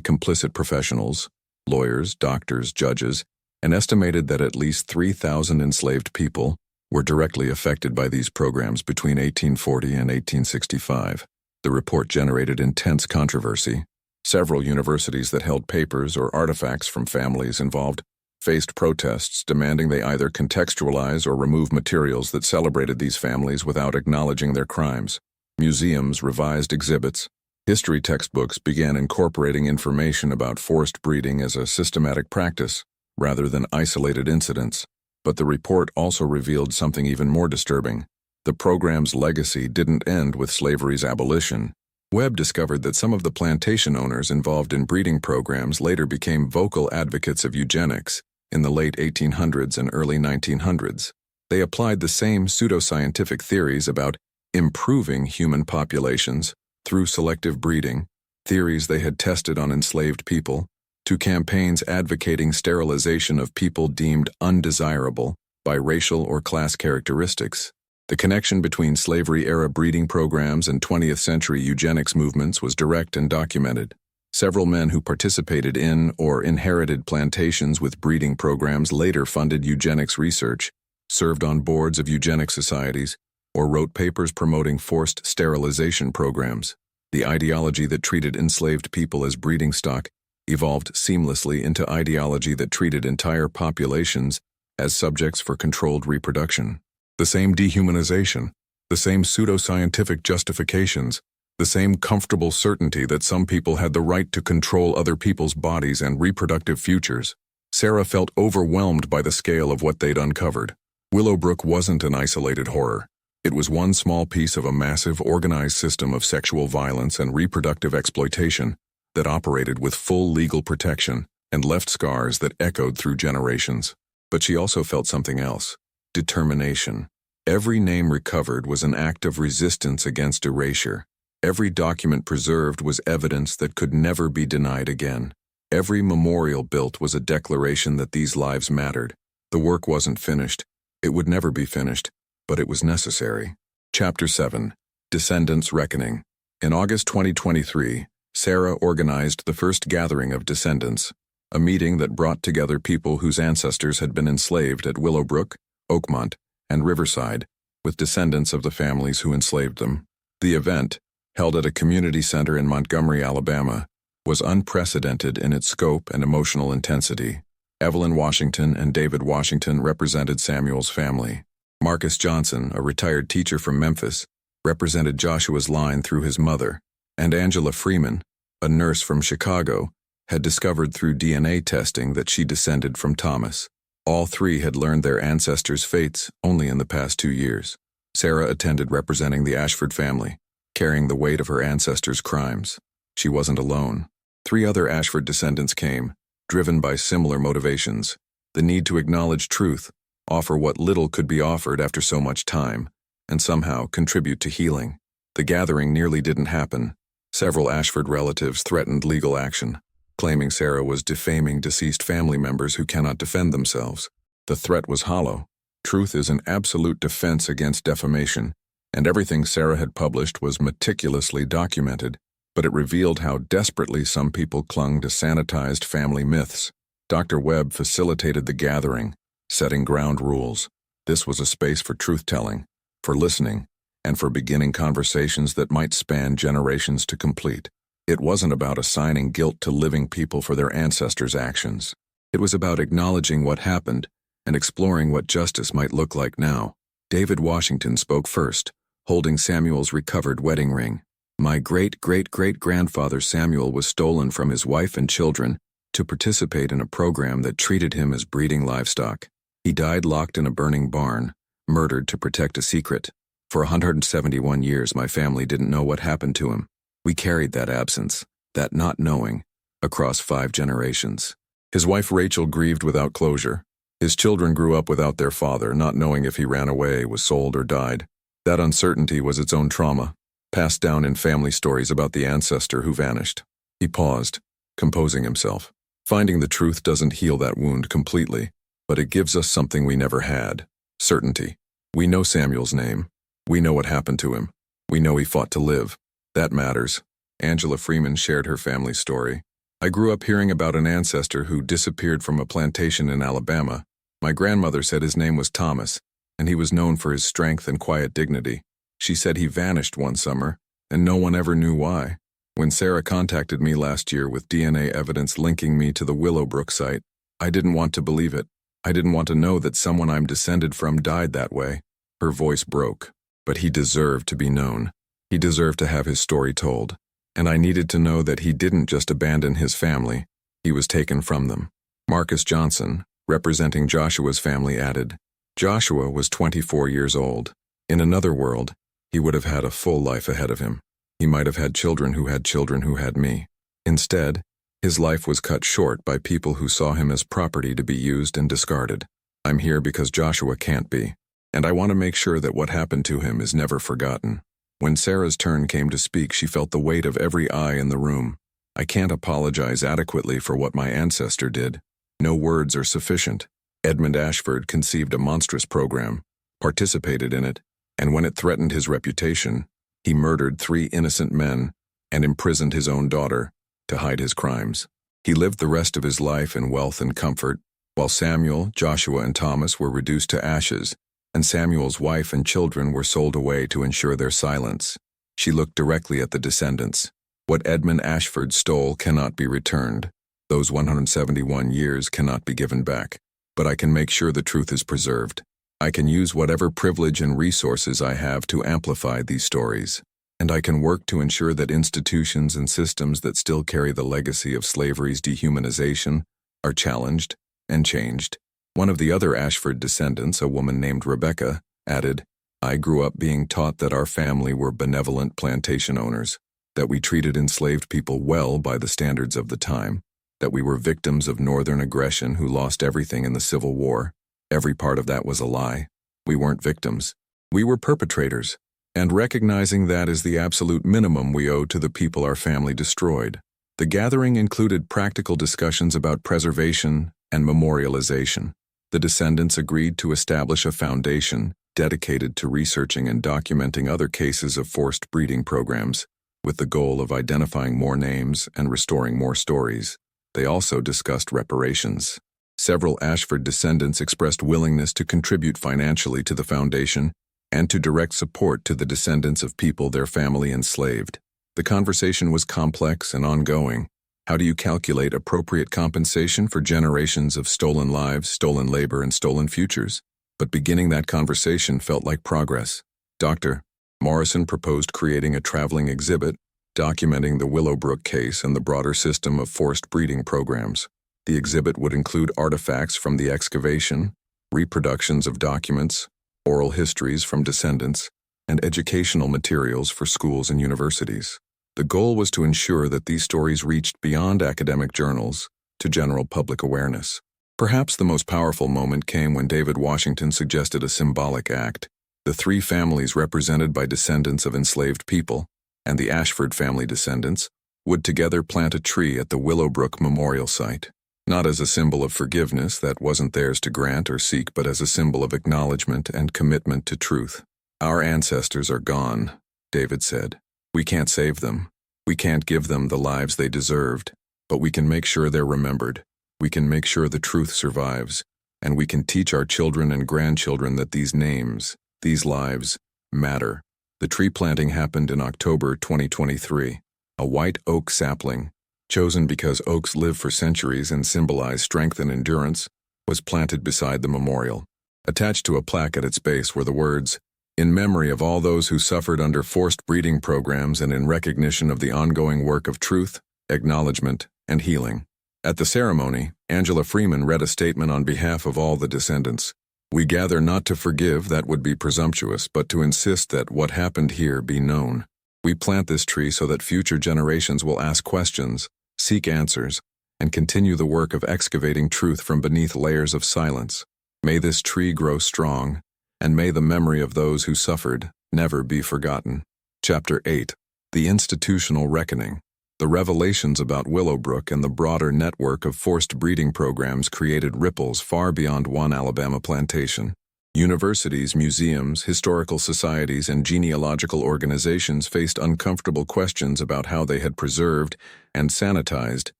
complicit professionals, lawyers, doctors, judges, and estimated that at least 3,000 enslaved people were directly affected by these programs between 1840 and 1865. The report generated intense controversy. Several universities that held papers or artifacts from families involved faced protests demanding they either contextualize or remove materials that celebrated these families without acknowledging their crimes. Museums revised exhibits. History textbooks began incorporating information about forced breeding as a systematic practice, rather than isolated incidents. But the report also revealed something even more disturbing. The program's legacy didn't end with slavery's abolition. Webb discovered that some of the plantation owners involved in breeding programs later became vocal advocates of eugenics in the late 1800s and early 1900s. They applied the same pseudoscientific theories about improving human populations through selective breeding, theories they had tested on enslaved people, to campaigns advocating sterilization of people deemed undesirable by racial or class characteristics. The connection between slavery-era breeding programs and 20th-century eugenics movements was direct and documented. Several men who participated in or inherited plantations with breeding programs later funded eugenics research, served on boards of eugenics societies, or wrote papers promoting forced sterilization programs. The ideology that treated enslaved people as breeding stock evolved seamlessly into ideology that treated entire populations as subjects for controlled reproduction. The same dehumanization, the same pseudoscientific justifications, the same comfortable certainty that some people had the right to control other people's bodies and reproductive futures. Sarah felt overwhelmed by the scale of what they'd uncovered. Willowbrook wasn't an isolated horror. It was one small piece of a massive, organized system of sexual violence and reproductive exploitation that operated with full legal protection and left scars that echoed through generations. But she also felt something else. Determination. Every name recovered was an act of resistance against erasure. Every document preserved was evidence that could never be denied again. Every memorial built was a declaration that these lives mattered. The work wasn't finished. It would never be finished, but it was necessary. Chapter 7. Descendants' Reckoning. In August 2023, Sarah organized the first gathering of Descendants, a meeting that brought together people whose ancestors had been enslaved at Willowbrook, Oakmont, and Riverside, with descendants of the families who enslaved them. The event, held at a community center in Montgomery, Alabama, was unprecedented in its scope and emotional intensity. Evelyn Washington and David Washington represented Samuel's family. Marcus Johnson, a retired teacher from Memphis, represented Joshua's line through his mother, and Angela Freeman, a nurse from Chicago, had discovered through DNA testing that she descended from Thomas. All three had learned their ancestors' fates only in the past 2 years. Sarah attended representing the Ashford family, carrying the weight of her ancestors' crimes. She wasn't alone. 3 other Ashford descendants came, driven by similar motivations: the need to acknowledge truth, offer what little could be offered after so much time, and somehow contribute to healing. The gathering nearly didn't happen. Several Ashford relatives threatened legal action, claiming Sarah was defaming deceased family members who cannot defend themselves. The threat was hollow. Truth is an absolute defense against defamation, and everything Sarah had published was meticulously documented, but it revealed how desperately some people clung to sanitized family myths. Dr. Webb facilitated the gathering, setting ground rules. This was a space for truth-telling, for listening, and for beginning conversations that might span generations to complete. It wasn't about assigning guilt to living people for their ancestors' actions. It was about acknowledging what happened and exploring what justice might look like now. David Washington spoke first, holding Samuel's recovered wedding ring. "My great-great-great-grandfather Samuel was stolen from his wife and children to participate in a program that treated him as breeding livestock. He died locked in a burning barn, murdered to protect a secret. For 171 years, my family didn't know what happened to him. We carried that absence, that not knowing, across 5 generations. His wife Rachel grieved without closure. His children grew up without their father, not knowing if he ran away, was sold, or died. That uncertainty was its own trauma, passed down in family stories about the ancestor who vanished." He paused, composing himself. "Finding the truth doesn't heal that wound completely, but it gives us something we never had: certainty. We know Samuel's name. We know what happened to him. We know he fought to live. That matters." Angela Freeman shared her family story. "I grew up hearing about an ancestor who disappeared from a plantation in Alabama. My grandmother said his name was Thomas, and he was known for his strength and quiet dignity. She said he vanished one summer, and no one ever knew why. When Sarah contacted me last year with DNA evidence linking me to the Willowbrook site, I didn't want to believe it. I didn't want to know that someone I'm descended from died that way. Her voice broke. But he deserved to be known. He deserved to have his story told. And I needed to know that he didn't just abandon his family. He was taken from them. Marcus Johnson, representing Joshua's family, added, Joshua was 24 years old. In another world, he would have had a full life ahead of him. He might have had children who had me. Instead, his life was cut short by people who saw him as property to be used and discarded. I'm here because Joshua can't be, and I want to make sure that what happened to him is never forgotten. When Sarah's turn came to speak, she felt the weight of every eye in the room. I can't apologize adequately for what my ancestor did. No words are sufficient. Edmund Ashford conceived a monstrous program, participated in it, and when it threatened his reputation, he murdered 3 innocent men and imprisoned his own daughter to hide his crimes. He lived the rest of his life in wealth and comfort, while Samuel, Joshua, and Thomas were reduced to ashes, and Samuel's wife and children were sold away to ensure their silence. She looked directly at the descendants. What Edmund Ashford stole cannot be returned. Those 171 years cannot be given back. But I can make sure the truth is preserved. I can use whatever privilege and resources I have to amplify these stories. And I can work to ensure that institutions and systems that still carry the legacy of slavery's dehumanization are challenged and changed. One of the other Ashford descendants, a woman named Rebecca, added, I grew up being taught that our family were benevolent plantation owners, that we treated enslaved people well by the standards of the time, that we were victims of Northern aggression who lost everything in the Civil War. Every part of that was a lie. We weren't victims. We were perpetrators. And recognizing that is the absolute minimum we owe to the people our family destroyed. The gathering included practical discussions about preservation and memorialization. The descendants agreed to establish a foundation dedicated to researching and documenting other cases of forced breeding programs, with the goal of identifying more names and restoring more stories. They also discussed reparations. Several Ashford descendants expressed willingness to contribute financially to the foundation and to direct support to the descendants of people their family enslaved. The conversation was complex and ongoing. How do you calculate appropriate compensation for generations of stolen lives, stolen labor, and stolen futures? But beginning that conversation felt like progress. Dr. Morrison proposed creating a traveling exhibit documenting the Willowbrook case and the broader system of forced breeding programs. The exhibit would include artifacts from the excavation, reproductions of documents, oral histories from descendants, and educational materials for schools and universities. The goal was to ensure that these stories reached beyond academic journals to general public awareness. Perhaps the most powerful moment came when David Washington suggested a symbolic act. The 3 families represented by descendants of enslaved people, and the Ashford family descendants, would together plant a tree at the Willowbrook Memorial Site. Not as a symbol of forgiveness that wasn't theirs to grant or seek, but as a symbol of acknowledgement and commitment to truth. Our ancestors are gone, David said. We can't save them. We can't give them the lives they deserved, but we can make sure they're remembered. We can make sure the truth survives, and we can teach our children and grandchildren that these names, these lives, matter. The tree planting happened in October 2023. A white oak sapling, chosen because oaks live for centuries and symbolize strength and endurance, was planted beside the memorial. Attached to a plaque at its base were the words, "In memory of all those who suffered under forced breeding programs and in recognition of the ongoing work of truth, acknowledgement, and healing." At the ceremony, Angela Freeman read a statement on behalf of all the descendants. "We gather not to forgive, that would be presumptuous, but to insist that what happened here be known. We plant this tree so that future generations will ask questions, seek answers, and continue the work of excavating truth from beneath layers of silence. May this tree grow strong, and may the memory of those who suffered never be forgotten." Chapter 8. The Institutional Reckoning. The revelations about Willowbrook and the broader network of forced breeding programs created ripples far beyond one Alabama plantation. Universities, museums, historical societies, and genealogical organizations faced uncomfortable questions about how they had preserved and sanitized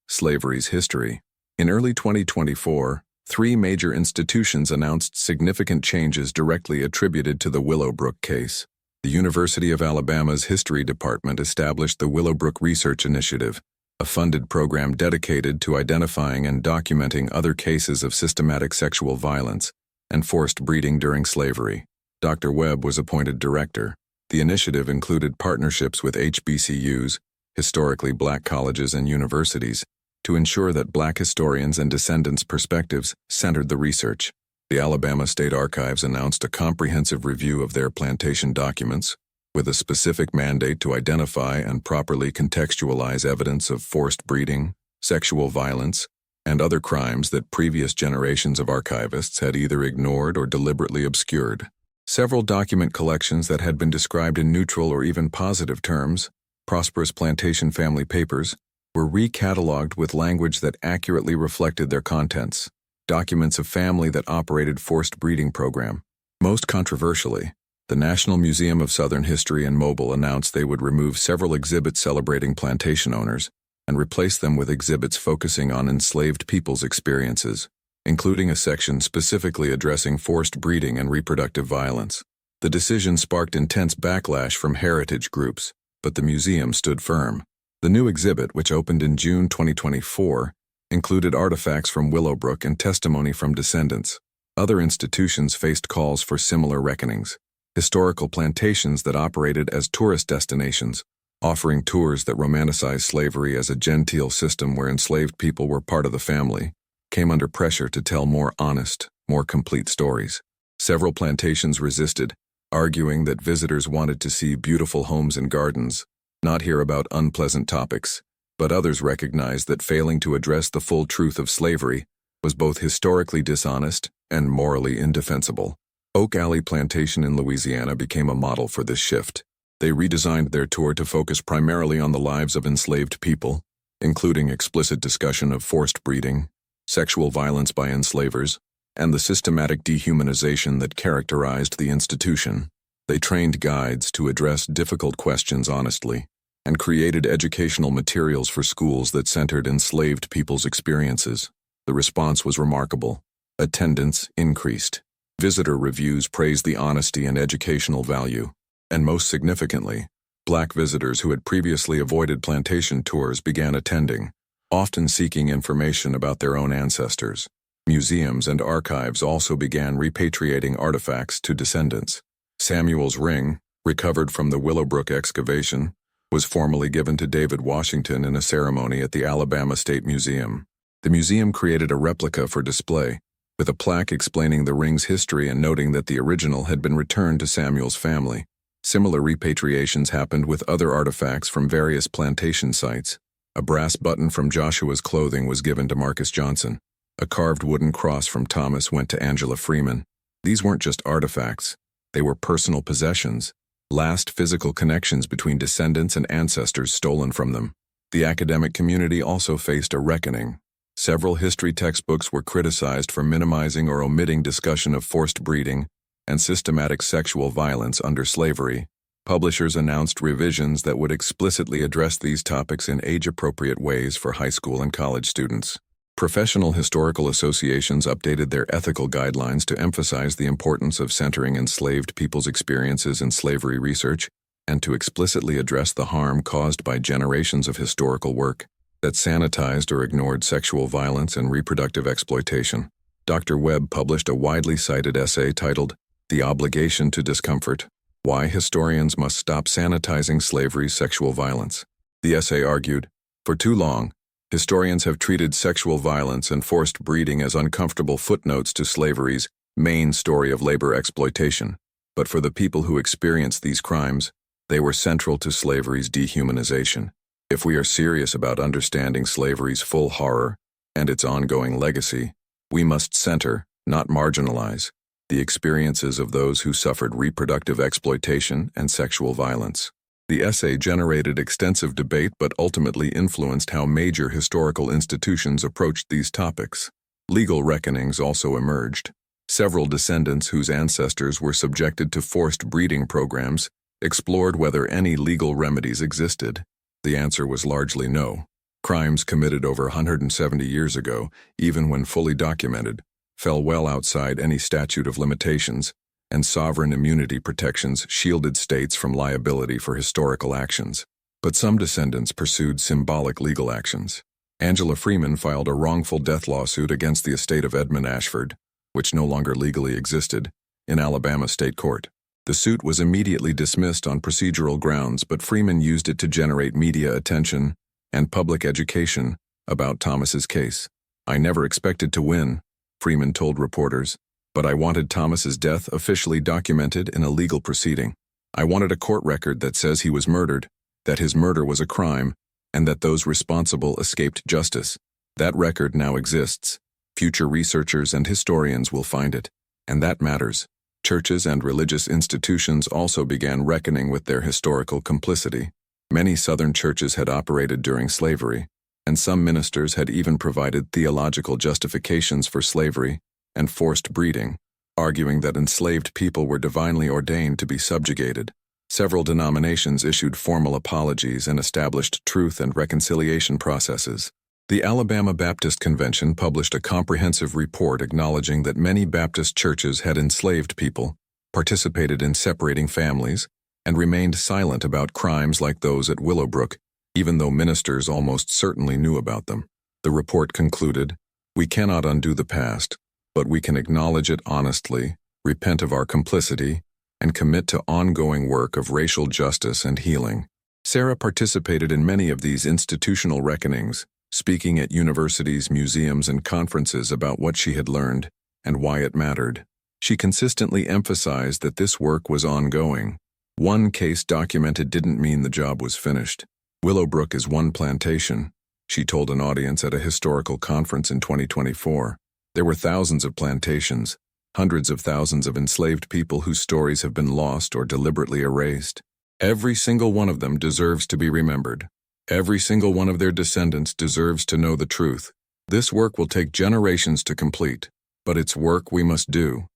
slavery's history. In early 2024, 3 major institutions announced significant changes directly attributed to the Willowbrook case. The University of Alabama's History Department established the Willowbrook Research Initiative, a funded program dedicated to identifying and documenting other cases of systematic sexual violence and forced breeding during slavery. Dr. Webb was appointed director. The initiative included partnerships with HBCUs, historically black colleges and universities, to ensure that black historians and descendants' perspectives centered the research. The Alabama State Archives announced a comprehensive review of their plantation documents, with a specific mandate to identify and properly contextualize evidence of forced breeding, sexual violence, and other crimes that previous generations of archivists had either ignored or deliberately obscured. Several document collections that had been described in neutral or even positive terms, prosperous plantation family papers, were recatalogued with language that accurately reflected their contents. Documents of family that operated forced breeding program. Most controversially, the National Museum of Southern History in Mobile announced they would remove several exhibits celebrating plantation owners and replace them with exhibits focusing on enslaved people's experiences, including a section specifically addressing forced breeding and reproductive violence. The decision sparked intense backlash from heritage groups, but the museum stood firm. The new exhibit, which opened in June 2024, included artifacts from Willowbrook and testimony from Descendants. Other institutions faced calls for similar reckonings. Historical plantations that operated as tourist destinations, offering tours that romanticized slavery as a genteel system where enslaved people were part of the family, came under pressure to tell more honest, more complete stories. Several plantations resisted, arguing that visitors wanted to see beautiful homes and gardens, not hear about unpleasant topics. But others recognized that failing to address the full truth of slavery was both historically dishonest and morally indefensible. Oak Alley Plantation in Louisiana became a model for this shift. They redesigned their tour to focus primarily on the lives of enslaved people, including explicit discussion of forced breeding, sexual violence by enslavers, and the systematic dehumanization that characterized the institution. They trained guides to address difficult questions honestly, and created educational materials for schools that centered enslaved people's experiences. The response was remarkable. Attendance increased. Visitor reviews praised the honesty and educational value. And most significantly, black visitors who had previously avoided plantation tours began attending, often seeking information about their own ancestors. Museums and archives also began repatriating artifacts to descendants. Samuel's ring, recovered from the Willowbrook excavation, was formally given to David Washington in a ceremony at the Alabama State Museum. The museum created a replica for display, with a plaque explaining the ring's history and noting that the original had been returned to Samuel's family. Similar repatriations happened with other artifacts from various plantation sites. A brass button from Joshua's clothing was given to Marcus Johnson. A carved wooden cross from Thomas went to Angela Freeman. These weren't just artifacts. They were personal possessions, last physical connections between descendants and ancestors stolen from them. The academic community also faced a reckoning. Several history textbooks were criticized for minimizing or omitting discussion of forced breeding and systematic sexual violence under slavery. Publishers announced revisions that would explicitly address these topics in age-appropriate ways for high school and college students. Professional historical associations updated their ethical guidelines to emphasize the importance of centering enslaved people's experiences in slavery research and to explicitly address the harm caused by generations of historical work that sanitized or ignored sexual violence and reproductive exploitation. Dr. Webb published a widely cited essay titled, "The Obligation to Discomfort: Why Historians Must Stop Sanitizing Slavery's Sexual Violence." The essay argued, for too long, historians have treated sexual violence and forced breeding as uncomfortable footnotes to slavery's main story of labor exploitation. But for the people who experienced these crimes, they were central to slavery's dehumanization. If we are serious about understanding slavery's full horror and its ongoing legacy, we must center, not marginalize, the experiences of those who suffered reproductive exploitation and sexual violence. The essay generated extensive debate but ultimately influenced how major historical institutions approached these topics. Legal reckonings also emerged. Several descendants whose ancestors were subjected to forced breeding programs explored whether any legal remedies existed. The answer was largely no. Crimes committed over 170 years ago, even when fully documented, fell well outside any statute of limitations, and sovereign immunity protections shielded states from liability for historical actions. But some descendants pursued symbolic legal actions. Angela Freeman filed a wrongful death lawsuit against the estate of Edmund Ashford, which no longer legally existed, in Alabama state court. The suit was immediately dismissed on procedural grounds, but Freeman used it to generate media attention and public education about Thomas's case. "I never expected to win," Freeman told reporters, "but I wanted Thomas's death officially documented in a legal proceeding. I wanted a court record that says he was murdered, that his murder was a crime, and that those responsible escaped justice. That record now exists. Future researchers and historians will find it, and that matters." Churches and religious institutions also began reckoning with their historical complicity. Many Southern churches had operated during slavery, and some ministers had even provided theological justifications for slavery and forced breeding, arguing that enslaved people were divinely ordained to be subjugated. Several denominations issued formal apologies and established truth and reconciliation processes. The Alabama Baptist Convention published a comprehensive report acknowledging that many Baptist churches had enslaved people, participated in separating families, and remained silent about crimes like those at Willowbrook, even though ministers almost certainly knew about them. The report concluded, "We cannot undo the past, but we can acknowledge it honestly, repent of our complicity, and commit to ongoing work of racial justice and healing." Sarah participated in many of these institutional reckonings, speaking at universities, museums, and conferences about what she had learned and why it mattered. She consistently emphasized that this work was ongoing. One case documented didn't mean the job was finished. "Willowbrook is one plantation," she told an audience at a historical conference in 2024. "There were thousands of plantations, hundreds of thousands of enslaved people whose stories have been lost or deliberately erased. Every single one of them deserves to be remembered. Every single one of their descendants deserves to know the truth. This work will take generations to complete, but it's work we must do."